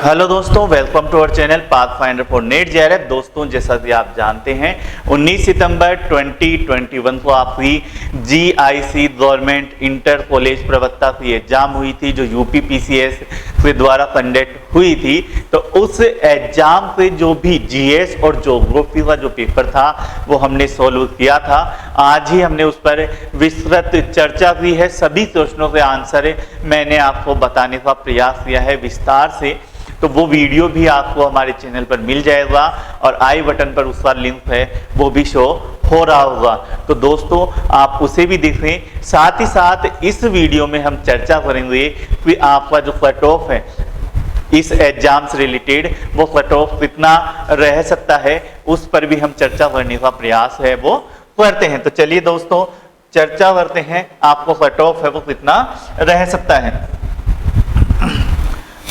Hello दोस्तों, welcome to our channel Pathfinder for NET JRF. दोस्तों, जैसा कि आप जानते हैं 19 सितंबर 2021 को आपकी जीआईसी गवर्नमेंट इंटर कॉलेज प्रवक्ता की एग्जाम हुई थी, जो यूपी पीसीएस के द्वारा कंडक्ट हुई थी। तो उस एग्जाम पे जो भी जीएस और ज्योग्राफी का जो पेपर था वो हमने सॉल्व किया था। आज ही हमने उस पर विस्तृत चर्चा की है। सभी क्वेश्चनों के आंसर मैंने आपको बताने का प्रयास किया है विस्तार से। तो वो वीडियो भी आपको हमारे चैनल पर मिल जाएगा और आई बटन पर उसका लिंक है वो भी शो हो रहा होगा। तो दोस्तों, आप उसे भी देखें। साथ ही साथ इस वीडियो में हम चर्चा करेंगे कि आपका जो कट ऑफ है इस एग्जाम से रिलेटेड, वो कट ऑफ कितना रह सकता है, उस पर भी हम चर्चा करने का प्रयास है वो करते हैं। तो चलिए दोस्तों, चर्चा करते हैं आपको कट ऑफ है वो कितना रह सकता है।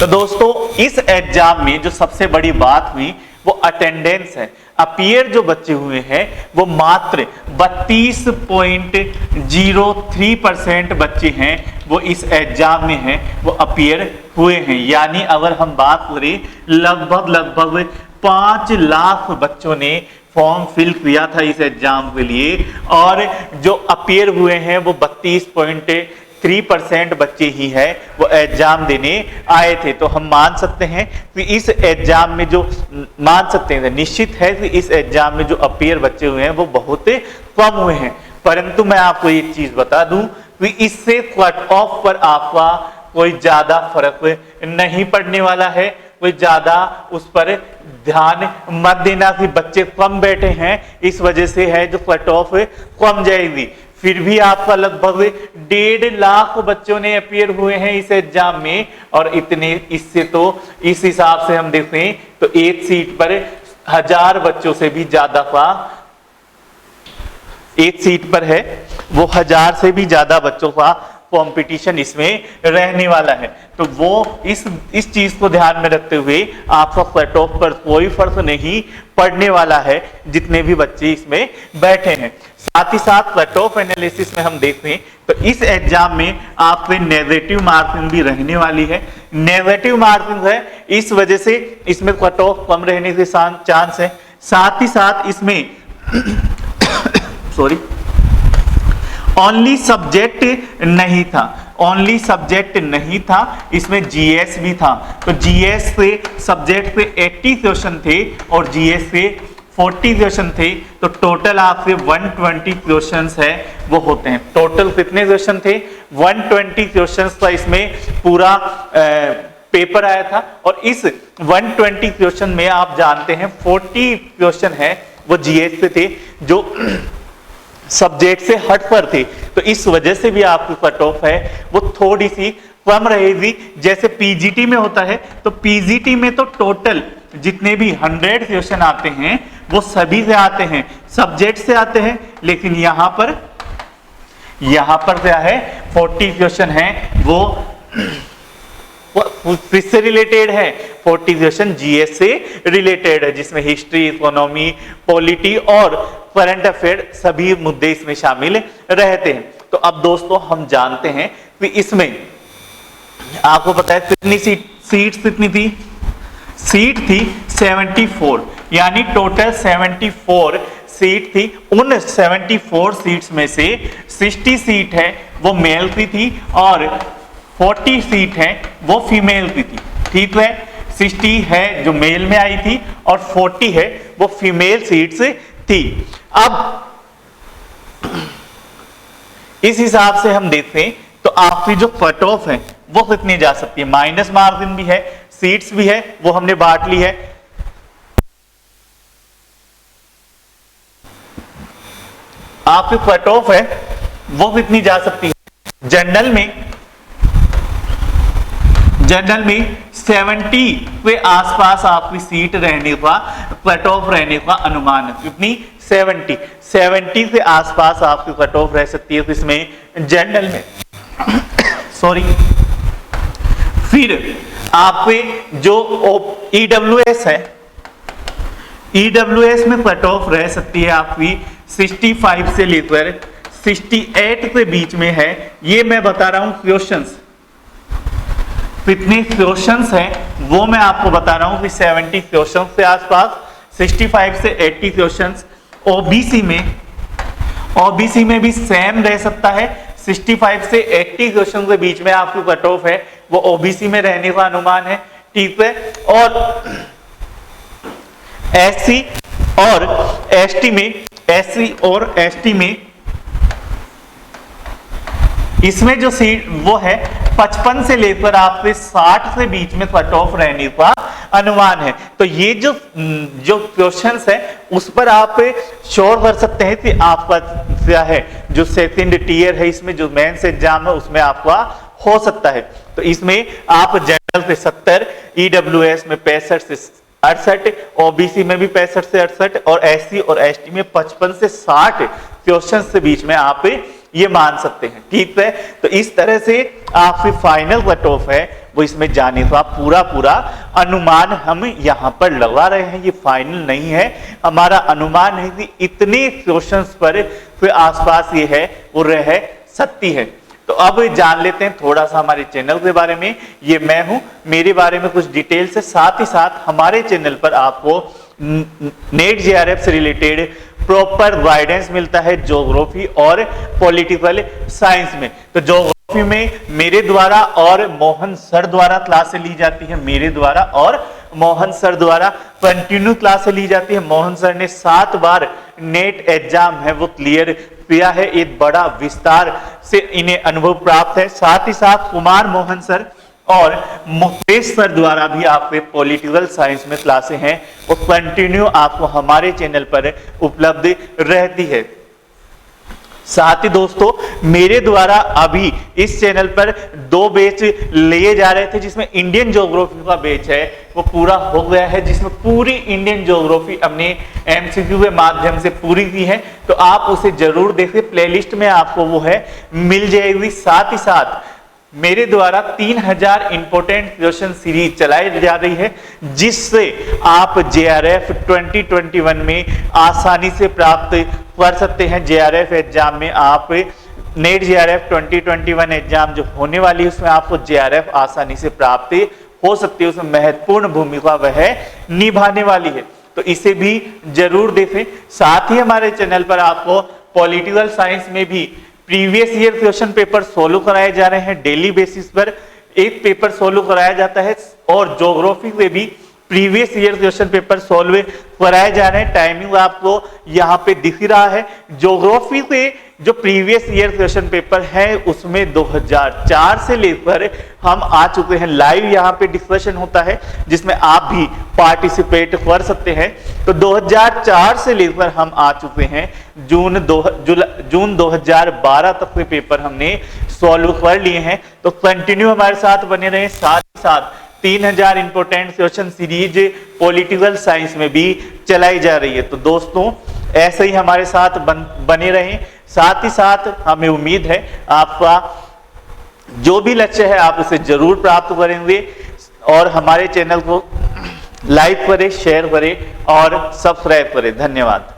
तो दोस्तों, इस एग्जाम में जो सबसे बड़ी बात हुई वो अटेंडेंस है। अपीयर जो बच्चे हुए हैं वो मात्र 32.03% बच्चे हैं वो इस एग्जाम में हैं, वो अपीयर हुए हैं। यानी अगर हम बात करें, लगभग 5 लाख बच्चों ने फॉर्म फिल किया था इस एग्जाम के लिए, और जो अपीयर हुए हैं वो 32.3% बच्चे ही है वो एग्जाम देने आए थे। तो हम मान सकते हैं कि इस एग्जाम में जो निश्चित है कि इस एग्जाम में जो अपीयर बच्चे हुए हैं वो बहुत कम हुए हैं। परंतु मैं आपको एक चीज बता दूं कि इससे कट ऑफ पर आपका कोई ज्यादा फर्क नहीं पड़ने वाला है। कोई ज्यादा उस पर ध्यान मत देना कि बच्चे कम बैठे हैं इस वजह से है जो कट ऑफ कम जाएगी। फिर भी आपका लगभग 1.5 लाख बच्चों ने अपीयर हुए हैं इस एग्जाम में, और इतने इससे तो इस हिसाब से हम देखें तो एक सीट पर 1000 बच्चों से भी ज्यादा का एक सीट पर है, वो 1000 से भी ज्यादा बच्चों का कंपटीशन इसमें रहने वाला है। तो वो इस चीज को ध्यान में रखते हुए आपका कट ऑफ पर कोई फर्क नहीं पड़ने वाला है जितने भी बच्चे इसमें बैठे हैं। साथ ही साथ कट ऑफ एनालिसिस में हम देखें तो इस एग्जाम में आपके नेगेटिव मार्किंग भी रहने वाली है। नेगेटिव मार्किंग है इस वजह से इसमें कट ऑफ कम रहने के चांस है। साथ ही साथ इसमें ओनली सब्जेक्ट नहीं था, इसमें जीएस भी था। तो जीएस से सब्जेक्ट पे 80 क्वेश्चन थे और जीएस से 40 क्वेश्चन थे। तो टोटल आपके 120 क्वेश्चंस है वो होते हैं। टोटल कितने क्वेश्चन थे? 120 क्वेश्चंस का इसमें पूरा पेपर आया था। और इस 120 क्वेश्चन में आप जानते हैं 40 क्वेश्चन है वो जीएस पे थे जो सब्जेक्ट से हट पर थे। तो इस वजह से भी आपकी कट ऑफ है वो थोड़ी सी कम रहेगी। जैसे पीजीटी में होता है, तो पीजीटी में तो टोटल जितने भी 100 क्वेश्चन आते हैं वो सभी से आते हैं, सब्जेक्ट से आते हैं। लेकिन यहां पर क्या है, 40 क्वेश्चन है वो किससे रिलेटेड है? 40 क्वेश्चन जीएस से रिलेटेड है, जिसमें हिस्ट्री, इकोनॉमी, पॉलिटी और करंट अफेयर सभी मुद्दे इसमें शामिल रहते हैं। तो अब दोस्तों, हम जानते हैं कि इसमें आपको पता है कितनी सीट कितनी थी? सीट थी 74, यानी टोटल 74 सीट थी। उन 74 सीट्स में से 60 सीट है वो मेल की थी और 40 सीट है वो फीमेल की थी। ठीक है, 60 है जो मेल में आई थी और 40 है वो फीमेल सीट्स थी। अब इस हिसाब से हम देखें तो आपकी जो कट ऑफ है वो कितनी जा सकती है? माइनस मार्जिन भी है, सीट्स भी है, वो हमने बांट ली है। आपकी कट ऑफ है वो कितनी जा सकती है? जनरल में 70 के आसपास आपकी सीट रहने का, कट ऑफ रहने का अनुमान है। कितनी? 70 के आसपास आपकी कट ऑफ रह सकती है इसमें जनरल में। फिर आपके जो ईडब्ल्यूएस है, ईडब्ल्यूएस में कट ऑफ रह सकती है आपकी 65 से लेकर 68 के बीच में है। ये मैं बता रहा हूं क्वेश्चंस, कितने क्वेश्चंस हैं वो मैं आपको बता रहा हूं कि 70 क्वेश्चन के आसपास, 65 से 80 क्वेश्चन। ओबीसी में भी सेम रह सकता है, 65 से 80 क्वेश्चन के बीच में आपकी कट ऑफ है वो ओबीसी में रहने का अनुमान है, ठीक है। और एससी और एसटी में इसमें जो सीट वो है 55 से लेकर आपके 60 से बीच में कट ऑफ रहने का अनुमान है। तो ये जो क्वेश्चंस है उस पर आप श्योर कर सकते हैं कि आपका क्या है जो सेकंड टियर है, इसमें जो मेंस एग्जाम है उसमें आपका हो सकता है। तो इसमें आप जनरल से 70, ईडब्ल्यूएस में 65 से 68, ओबीसी में भी 65 से 68 और एससी और एसटी में 55 से 60 क्वेश्चन के बीच में आप ये मान सकते हैं, ठीक है। तो इस तरह से आपकी फाइनल कट ऑफ है वो इसमें जाने का पूरा अनुमान हम यहाँ पर लगा रहे हैं। ये फाइनल नहीं है, हमारा अनुमान है कि इतने क्वेश्चंस पर फिर आसपास ये है वो रह सकती है। तो अब जान लेते हैं थोड़ा सा हमारे चैनल के बारे में। ये मैं हूं, मेरे बारे में कुछ डिटेल से, साथ ही साथ हमारे चैनल पर आपको नेट जेआरएफ से रिलेटेड प्रॉपर गाइडेंस मिलता है ज्योग्राफी और पॉलिटिकल साइंस में। तो ज्योग्राफी में मेरे द्वारा और मोहन सर द्वारा क्लासें ली जाती है, मेरे द्वारा और मोहन सर द्वारा कंटिन्यू क्लासें ली जाती है। मोहन सर ने 7 बार नेट एग्जाम है वो क्लियर किया है, एक बड़ा विस्तार से इन्हें अनुभव प्राप्त है। साथ ही साथ कुमार मोहन सर और मुकेश सर द्वारा भी आपके पॉलिटिकल साइंस में क्लासें हैं और कंटिन्यू आपको हमारे चैनल पर उपलब्ध रहती है। साथ ही दोस्तों मेरे द्वारा अभी इस चैनल पर 2 बैच लिए जा रहे थे, जिसमें इंडियन ज्योग्राफी का बैच है वो पूरा हो गया है, जिसमें पूरी इंडियन ज्योग्राफी हमने एमसीक्यू के माध्यम से पूरी की है। तो आप उसे जरूर देखें, प्लेलिस्ट में आपको वो है मिल जाएगी। साथ ही साथ मेरे द्वारा 3000 इंपोर्टेंट क्वेश्चन सीरीज चलाई जा रही है, जिससे आप जेआरएफ 2021 में आसानी से प्राप्त कर सकते हैं। जेआरएफ एग्जाम में आप नेट जेआरएफ 2021 एग्जाम जो होने वाली है उसमें आपको जेआरएफ आसानी से प्राप्त हो सकती है, उसमें महत्वपूर्ण भूमिका वह निभाने वाली है। तो इसे भी जरूर देखें। साथ ही हमारे चैनल पर आपको पॉलिटिकल साइंस में भी previous year question paper solve कराए जा रहे हैं, डेली बेसिस पर एक पेपर सोल्व कराया जाता है। और ज्योग्राफी में भी previous year question paper solve कराए जा रहे हैं। टाइमिंग आपको यहाँ पे दिख रहा है। ज्योग्राफी के जो प्रीवियस ईयर क्वेश्चन पेपर है उसमें 2004 से लेकर हम आ चुके हैं। लाइव यहाँ पे डिस्कशन होता है जिसमें आप भी पार्टिसिपेट कर सकते हैं। तो 2004 से लेकर हम आ चुके हैं जून 2012 तक के पेपर हमने सॉल्व कर लिए हैं। तो कंटिन्यू हमारे साथ बने रहें। साथ ही साथ 3000 important question series political science में भी चलाई जा रही है। तो दोस्तों ऐसे ही हमारे साथ बने रहें। साथ ही साथ हमें उम्मीद है आपका जो भी लक्ष्य है आप उसे जरूर प्राप्त करेंगे। और हमारे चैनल को लाइक करें, शेयर करें और सब्सक्राइब करें। धन्यवाद।